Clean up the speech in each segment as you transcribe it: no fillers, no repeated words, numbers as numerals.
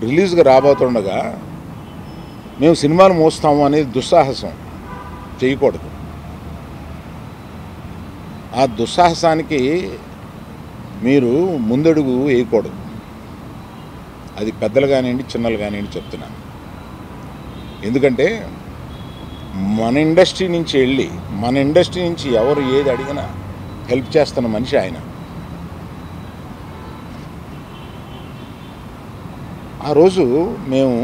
రిలీజ్గా రాబోతుండగా మేము సినిమాలు మోస్తాము అనేది దుస్సాహసం చేయకూడదు. ఆ దుస్సాహసానికి మీరు ముందడుగు వేయకూడదు. అది పెద్దలు కానివ్వండి, చిన్నలు కానివ్వండి చెప్తున్నాను. ఎందుకంటే మన ఇండస్ట్రీ నుంచి వెళ్ళి మన ఇండస్ట్రీ నుంచి ఎవరు ఏది అడిగినా హెల్ప్ చేస్తున్న మనిషి ఆయన. ఆ రోజు మేము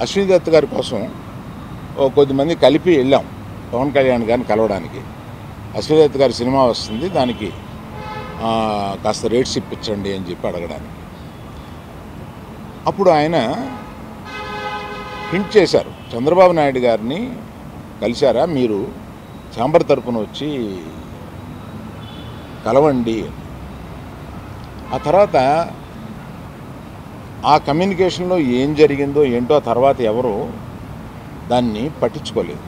అశ్విని దత్ గారి కోసం కొద్దిమంది కలిపి వెళ్ళాం పవన్ కళ్యాణ్ గారిని కలవడానికి. అశ్విని దత్ గారి సినిమా వస్తుంది, దానికి కాస్త రేట్స్ ఇప్పించండి అని చెప్పి అడగడానికి. అప్పుడు ఆయన హింట్ చేశారు, చంద్రబాబు నాయుడు గారిని కలిశారా మీరు, ఛాంబర్ తరపున వచ్చి కలవండి. ఆ తర్వాత ఆ కమ్యూనికేషన్లో ఏం జరిగిందో ఏంటో ఆ తర్వాత ఎవరు దాన్ని పట్టించుకోలేదు.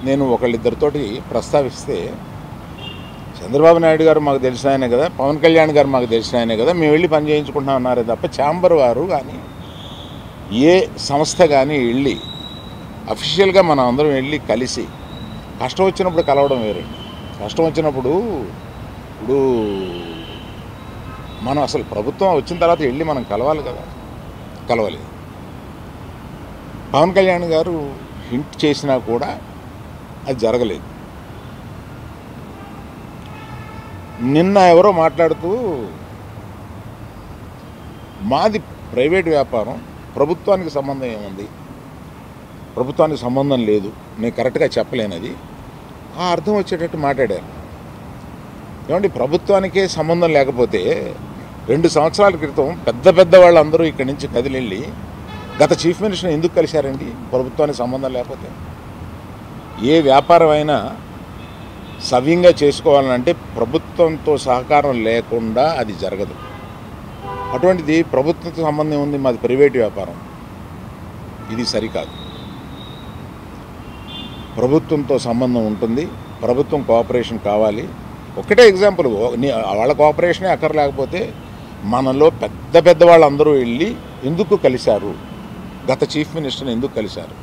నేను ఒకళ్ళిద్దరితోటి ప్రస్తావిస్తే, చంద్రబాబు నాయుడు గారు మాకు తెలిసిన ఆయనే కదా, పవన్ కళ్యాణ్ గారు మాకు తెలిసిన ఆయనే కదా, మేము వెళ్ళి పని చేయించుకుంటున్నాం అన్నారే తప్ప ఛాంబర్ వారు కానీ ఏ సంస్థ కానీ వెళ్ళి అఫీషియల్గా మనం అందరం వెళ్ళి కలిసి కష్టం వచ్చినప్పుడు కలవడం వేరండి. కష్టం వచ్చినప్పుడు ఇప్పుడు మనం అసలు ప్రభుత్వం వచ్చిన తర్వాత వెళ్ళి మనం కలవాలి కదా, కలవలేదు. పవన్ కళ్యాణ్ గారు హింట్ చేసినా కూడా అది జరగలేదు. నిన్న ఎవరో మాట్లాడుతూ మాది ప్రైవేట్ వ్యాపారం, ప్రభుత్వానికి సంబంధం ఏముంది, ప్రభుత్వానికి సంబంధం లేదు, నేను కరెక్ట్గా చెప్పలేనది, ఆ అర్థం వచ్చేటట్టు మాట్లాడారు. ఏమండి, ప్రభుత్వానికే సంబంధం లేకపోతే 2 సంవత్సరాల క్రితం పెద్ద వాళ్ళందరూ ఇక్కడి నుంచి కదిలిళ్ళి గత చీఫ్ మినిస్టర్ని ఎందుకు కలిశారండి? ప్రభుత్వానికి సంబంధం లేకపోతే. ఏ వ్యాపారం అయినా సవ్యంగా చేసుకోవాలంటే ప్రభుత్వంతో సహకారం లేకుండా అది జరగదు. అటువంటిది ప్రభుత్వంతో సంబంధం ఉంది, మాది ప్రైవేట్ వ్యాపారం, ఇది సరికాదు. ప్రభుత్వంతో సంబంధం ఉంటుంది, ప్రభుత్వం కోఆపరేషన్ కావాలి. ఒకటే ఎగ్జాంపుల్, వాళ్ళ కోఆపరేషనే అక్కర్లేకపోతే మనలో పెద్ద వాళ్ళందరూ వెళ్ళి ఎందుకు కలిశారు, గత చీఫ్ మినిస్టర్ని ఎందుకు కలిశారు?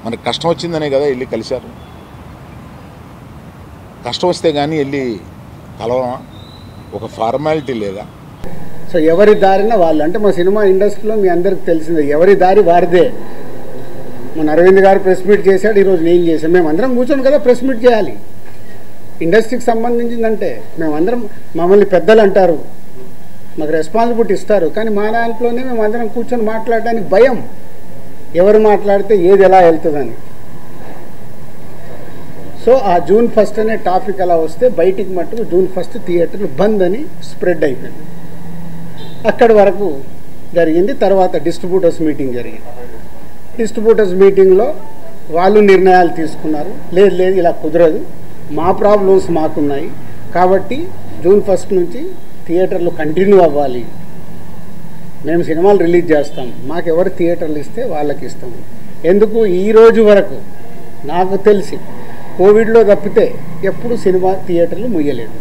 మనకు కష్టం వచ్చిందనే కదా వెళ్ళి కలిశారు. కష్టం వస్తే కానీ వెళ్ళి కలవమా? ఒక ఫార్మాలిటీ లేదా? సో ఎవరి దారిన వాళ్ళు, అంటే మా సినిమా ఇండస్ట్రీలో మీ అందరికి తెలిసిందే, ఎవరి దారి వారిదే. మన అరవింద్ గారు ప్రెస్ మీట్ చేశాడు, ఈరోజు నేను చేశాను. మేము అందరం కూర్చొని కదా ప్రెస్ మీట్ చేయాలి. ఇండస్ట్రీకి సంబంధించిందంటే మేమందరం, మమ్మల్ని పెద్దలు అంటారు, మాకు రెస్పాన్సిబిలిటీ ఇస్తారు, కానీ మా దాంట్లోనే మేము అందరం కూర్చొని మాట్లాడడానికి భయం, ఎవరు మాట్లాడితే ఏది ఎలా వెళ్తుందని. సో ఆ June 1 అనే టాపిక్ అలా వస్తే బయటికి మట్టుకు June 1 థియేటర్లు బంద్ అని స్ప్రెడ్ అయిపోయింది. అక్కడి వరకు జరిగింది. తర్వాత డిస్ట్రిబ్యూటర్స్ మీటింగ్ జరిగింది. డిస్ట్రిబ్యూటర్స్ మీటింగ్లో వాళ్ళు నిర్ణయాలు తీసుకున్నారు, లేదు ఇలా కుదరదు, మా ప్రాబ్లమ్స్ మాకున్నాయి కాబట్టి June 1 నుంచి థియేటర్లు కంటిన్యూ అవ్వాలి, మేము సినిమాలు రిలీజ్ చేస్తాం, మాకెవరు థియేటర్లు ఇస్తే వాళ్ళకి ఇస్తాము. ఎందుకు ఈ రోజు వరకు నాకు తెలిసి కోవిడ్లో తప్పితే ఎప్పుడు సినిమా థియేటర్లు ముయ్యలేదు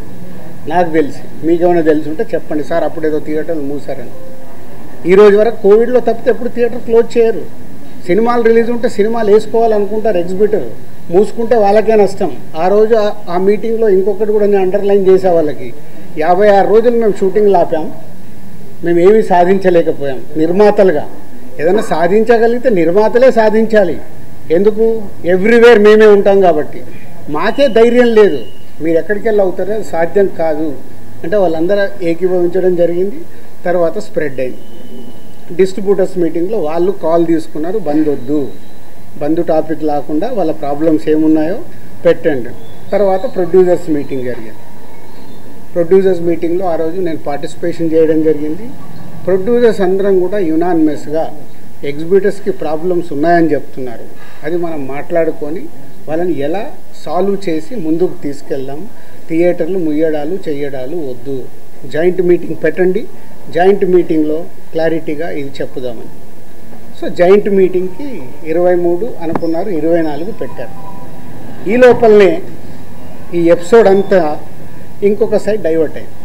నాకు తెలిసి. మీకేమైనా తెలిసి ఉంటే చెప్పండి సార్, అప్పుడు ఏదో థియేటర్లు మూసారని. ఈ రోజు వరకు కోవిడ్లో తప్పితే ఎప్పుడు థియేటర్ క్లోజ్ చేయరు. సినిమాలు రిలీజ్ ఉంటే సినిమాలు వేసుకోవాలనుకుంటారు ఎగ్జిబిటర్, మూసుకుంటే వాళ్ళకే నష్టం. ఆ రోజు ఆ మీటింగ్లో ఇంకొకటి కూడా నేను అండర్లైన్ చేసే వాళ్ళకి, 56 రోజులు మేము షూటింగ్లు ఆపాం, మేము ఏమీ సాధించలేకపోయాం. నిర్మాతలుగా ఏదైనా సాధించగలిగితే నిర్మాతలే సాధించాలి. ఎందుకు? ఎవ్రీవేర్ మేమే ఉంటాం కాబట్టి. మాకే ధైర్యం లేదు, మీరు ఎక్కడికి వెళ్ళి అవుతారో అది సాధ్యం కాదు అంటే వాళ్ళందరూ ఏకీభవించడం జరిగింది. తర్వాత స్ప్రెడ్ అయింది. డిస్ట్రిబ్యూటర్స్ మీటింగ్లో వాళ్ళు కాల్ తీసుకున్నారు, బంద్ వద్దు, బంద్ టాపిక్ లేకుండా వాళ్ళ ప్రాబ్లమ్స్ ఏమున్నాయో పెట్టండి. తర్వాత ప్రొడ్యూసర్స్ మీటింగ్ జరిగింది. ప్రొడ్యూసర్స్ మీటింగ్లో ఆ రోజు నేను పార్టిసిపేషన్ చేయడం జరిగింది. ప్రొడ్యూసర్స్ అందరం కూడా యునానిమస్గా ఎగ్జిబిటర్స్కి ప్రాబ్లమ్స్ ఉన్నాయని చెప్తున్నారు. అది మనం మాట్లాడుకొని వాళ్ళని ఎలా సాల్వ్ చేసి ముందుకు తీసుకెళ్దాం, థియేటర్లు ముయ్యడాలు చేయడాలు వద్దు, జాయింట్ మీటింగ్ పెట్టండి, జాయింట్ మీటింగ్లో క్లారిటీగా ఇది చెప్పుదామని. సో జాయింట్ మీటింగ్కి 23 అనుకున్నారు, 24 పెట్టారు. ఈ లోపలనే ఈ ఎపిసోడ్ అంతా ఇంకొక సైడ్ డైవర్ట్ అయింది.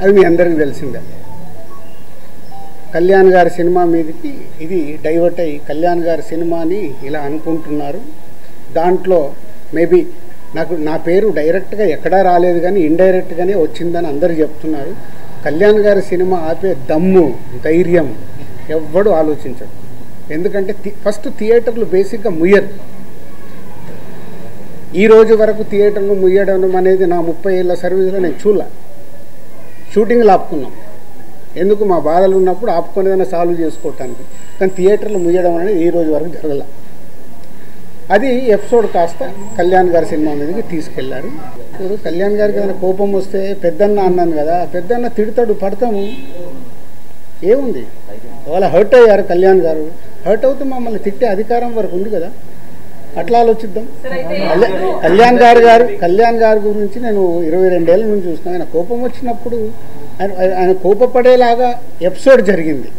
అది మీ అందరికీ తెలిసిందే. కళ్యాణ్ గారి సినిమా మీదకి ఇది డైవర్ట్ అయ్యి కళ్యాణ్ గారి సినిమాని ఇలా అనుకుంటున్నారు. దాంట్లో మేబీ నా పేరు డైరెక్ట్గా ఎక్కడా రాలేదు కానీ ఇండైరెక్ట్గానే వచ్చిందని అందరు చెప్తున్నారు. కళ్యాణ్ గారి సినిమా ఆపే దమ్ము ధైర్యం ఎవ్వడు ఆలోచించడు. ఎందుకంటే ఫస్ట్ థియేటర్లు బేసిక్గా ముయ్యరు. ఈ రోజు వరకు థియేటర్లు ముయ్యడం అనేది నా 30 ఏళ్ళ సర్వీస్లో నేను షూటింగ్లు ఆపుకున్నాం. ఎందుకు మా బాధలు ఉన్నప్పుడు ఆపుకునేదైనా సాల్వ్ చేసుకోవటానికి. కానీ థియేటర్లు ముయ్యడం అనేది ఈ రోజు వరకు జరగల. అది ఎపిసోడ్ కాస్త కళ్యాణ్ గారి సినిమా మీదకి తీసుకెళ్లారు. ఇప్పుడు కళ్యాణ్ గారికి ఏదైనా కోపం వస్తే పెద్దన్న అన్నాను కదా, పెద్దన్న తిడతాడు, పడతాము, ఏముంది. వాళ్ళ హర్ట్ అయ్యారు కళ్యాణ్ గారు, హర్ట్ అవుతూ మమ్మల్ని తిట్టే అధికారం వరకు ఉంది కదా, అట్లా ఆలోచిద్దాం. కళ్యాణ్ గారి గురించి నేను 22 ఏళ్ళ నుంచి చూస్తున్నాను. ఆయన కోపం వచ్చినప్పుడు ఆయన కోపపడేలాగా ఎపిసోడ్ జరిగింది.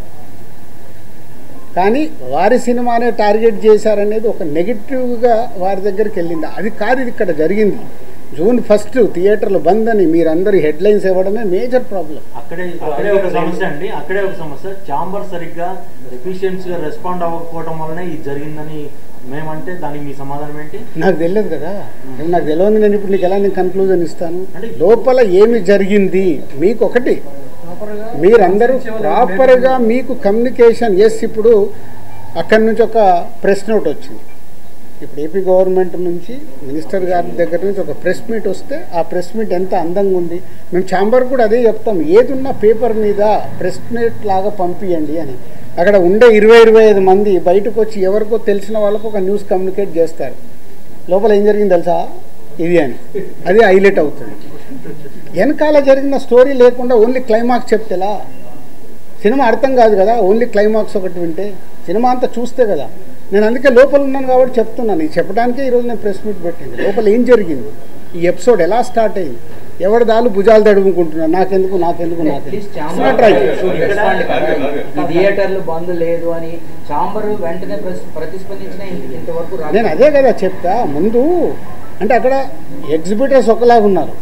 కానీ వారి సినిమానే టార్గెట్ చేశారనేది ఒక నెగిటివ్గా వారి దగ్గరికి వెళ్ళింది. అది కాదు, ఇది ఇక్కడ జరిగింది. June 1 థియేటర్లు బంద్ అని మీరందరూ హెడ్లైన్స్ ఇవ్వడమే మేజర్ ప్రాబ్లం. అక్కడే ఒక సమస్య అండి. అక్కడే ఒక సమస్య, ఛాంబర్ సరిగ్గా ఎఫిషియెంట్గా రెస్పాండ్ అవ్వకపోవడం వల్లనే ఇది జరిగిందని మేమంటే దానికి మీ సమాధానం ఏంటి? నాకు తెలియదు కదా, నాకు తెలియదు. నేను ఇప్పుడు నీకు ఎలా నేను కన్క్లూజన్ ఇస్తాను? లోపల ఏమి జరిగింది మీకు ఒకటి, మీరందరూ ప్రాపర్గా మీకు కమ్యూనికేషన్. ఇప్పుడు అక్కడి నుంచి ఒక ప్రెస్ నోట్ వచ్చింది. ఇప్పుడు ఏపీ గవర్నమెంట్ నుంచి మినిస్టర్ గారి దగ్గర నుంచి ఒక ప్రెస్ మీట్ వస్తే ఆ ప్రెస్ మీట్ ఎంత అందంగా ఉంది. మేము ఛాంబర్ కూడా అదే చెప్తాం, ఏదున్నా పేపర్ మీద ప్రెస్ మీట్ లాగా పంపించండి అని. అక్కడ ఉండే 20-25 మంది బయటకు వచ్చి ఎవరికో తెలిసిన వాళ్ళకు ఒక న్యూస్ కమ్యూనికేట్ చేస్తారు. లోపల ఏం జరిగింది తెలుసా ఇది అని, అది హైలైట్ అవుతుంది. వెనకాల జరిగిన స్టోరీ లేకుండా ఓన్లీ క్లైమాక్స్ చెప్తేలా సినిమా అర్థం కాదు కదా. ఓన్లీ క్లైమాక్స్ ఒకటి వింటే సినిమా అంతా చూస్తే కదా. నేను అందుకే లోపల ఉన్నాను కాబట్టి చెప్తున్నాను. ఇది చెప్పడానికే ఈరోజు నేను ప్రెస్ మీట్ పెట్టింది. లోపల ఏం జరిగింది, ఈ ఎపిసోడ్ ఎలా స్టార్ట్ అయింది, ఎవరి దాలు భుజాలు తడుముకుంటున్నారు, నాకెందుకు. థియేటర్లు బంద్ లేదు అని ఛాంబర్ వెంటనే ప్రతిస్పందించిన ఇంతవరకు నేను అదే కదా చెప్తా. ముందు అంటే అక్కడ ఎగ్జిబిటర్స్ ఒకలాగా ఉన్నారు,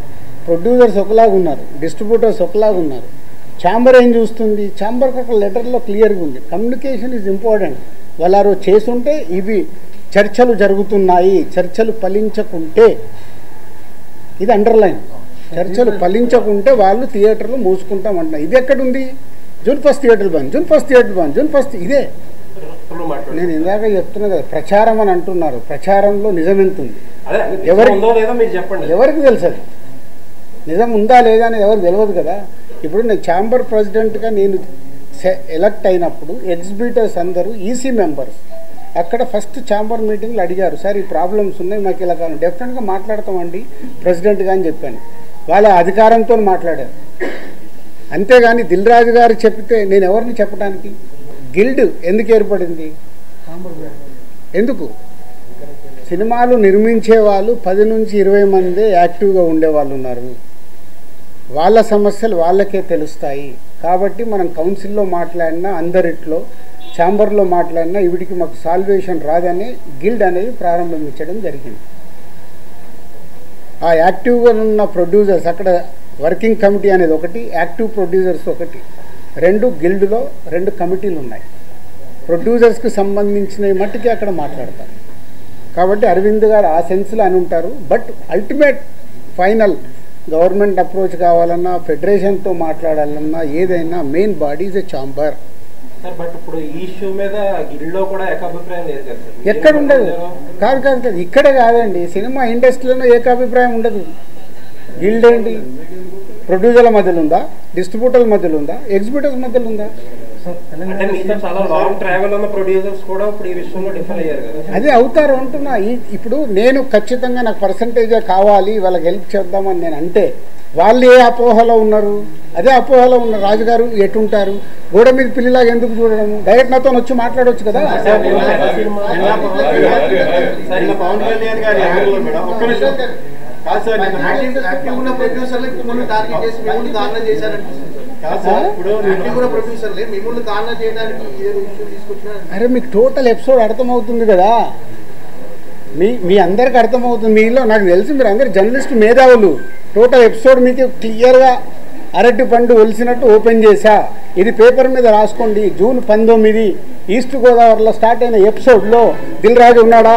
ప్రొడ్యూసర్స్ ఒకలాగా ఉన్నారు, డిస్ట్రిబ్యూటర్స్ ఒకలాగా ఉన్నారు. ఛాంబర్ ఏం చూస్తుంది, ఛాంబర్కి ఒక లెటర్లో క్లియర్గా ఉంది, కమ్యూనికేషన్ ఈజ్ ఇంపార్టెంట్. వాళ్ళు చేసుంటే ఇవి చర్చలు జరుగుతున్నాయి, చర్చలు ఫలించకుంటే, ఇది అండర్లైన్, చర్చలు ఫలించకుంటే వాళ్ళు థియేటర్లు మూసుకుంటామంటున్నారు. ఇది ఎక్కడుంది? June 1 థియేటర్లు బంద్, June 1 థియేటర్ బంద్, June 1 ఇదే. నేను ఇందాక చెప్తున్నా కదా, ప్రచారం అని అంటున్నారు. ప్రచారంలో నిజం ఎంత ఉంది ఎవరికి తెలుసు? అది నిజం ఉందా లేదా అని ఎవరికి తెలియదు కదా. ఇప్పుడు నేను ఛాంబర్ ప్రెసిడెంట్గా నేను ఎలక్ట్ అయినప్పుడు ఎగ్జిబిటర్స్ అందరూ ఈసీ మెంబర్స్ అక్కడ ఫస్ట్ ఛాంబర్ మీటింగ్లో అడిగారు, సార్ ఈ ప్రాబ్లమ్స్ ఉన్నాయి మాకు ఇలా కావాలి, డెఫినెట్గా మాట్లాడతామండి ప్రెసిడెంట్గా అని చెప్పాను. వాళ్ళ అధికారంతో మాట్లాడారు. అంతేగాని దిల్ రాజు గారు చెప్తే నేను ఎవరిని చెప్పడానికి? గిల్డ్ ఎందుకు ఏర్పడింది? ఎందుకు? సినిమాలు నిర్మించే వాళ్ళు 10 నుంచి 20 మందే యాక్టివ్గా ఉండేవాళ్ళు ఉన్నారు. వాళ్ళ సమస్యలు వాళ్ళకే తెలుస్తాయి. కాబట్టి మనం కౌన్సిల్లో మాట్లాడినా, అందరిట్లో ఛాంబర్లో మాట్లాడినా వీటికి మాకు సాల్వేషన్ రాదని గిల్డ్ అనేది ప్రారంభించడం జరిగింది. ఆ యాక్టివ్గా ఉన్న ప్రొడ్యూసర్స్, అక్కడ వర్కింగ్ కమిటీ అనేది ఒకటి, యాక్టివ్ ప్రొడ్యూసర్స్ ఒకటి, 2 గిల్డ్లో 2 కమిటీలు ఉన్నాయి. ప్రొడ్యూసర్స్కి సంబంధించిన మట్టుకే అక్కడ మాట్లాడతారు. కాబట్టి అరవింద్ గారు ఆ సెన్స్లో అని ఉంటారు. But ultimate final government approach కావాలన్నా, ఫెడరేషన్తో మాట్లాడాలన్నా, ఏదైనా main body is a chamber. But ఇప్పుడు ఈ ఇష్యూ మీద గిల్డ్లో కూడా ఏకాభిప్రాయం లేదు కదా? ఎక్కడ ఉండదు. కాదు ఇక్కడ కాదండి, సినిమా ఇండస్ట్రీలోనే ఏకాభిప్రాయం ఉండదు. గిల్డ్ ఏంటి? ప్రొడ్యూసర్ల మధ్యలో ఉందా, డిస్ట్రిబ్యూటర్ల మధ్యలో ఉందా, ఎగ్జిబిటర్స్ మధ్యలో ఉందా? చాలా లాంగ్ ట్రావెల్ ఉన్న ప్రొడ్యూసర్స్ కూడా ఇప్పుడు ఈ విషయంలో డిఫర్ అయ్యారు కదా. అదే అవుతారు అంటున్నా. ఇప్పుడు నేను ఖచ్చితంగా నాకు పర్సంటేజే కావాలి, వాళ్ళకి హెల్ప్ చేద్దామని నేను అంటే వాళ్ళు ఏ అపోహలో ఉన్నారు? అదే అపోహలో ఉన్న రాజుగారు ఎటుంటారు? గోడ మీద పిల్లిలాగా ఎందుకు చూడడము? డైరెక్ట్ నాతో వచ్చి మాట్లాడవచ్చు కదా. పవన్ కళ్యాణ్ గారి అరే మీకు టోటల్ ఎపిసోడ్ అర్థమవుతుంది కదా, మీ అందరికి అర్థమవుతుంది. మీలో నాకు తెలిసి మీరు అందరు జర్నలిస్ట్ మేధావులు. టోటల్ ఎపిసోడ్ మీకు క్లియర్గా అరటి పండు ఒలిసినట్టు ఓపెన్ చేశా. ఇది పేపర్ మీద రాసుకోండి. జూన్ 19 ఈస్ట్ గోదావరిలో స్టార్ట్ అయిన ఎపిసోడ్లో దిల్ రాజు ఉన్నాడా?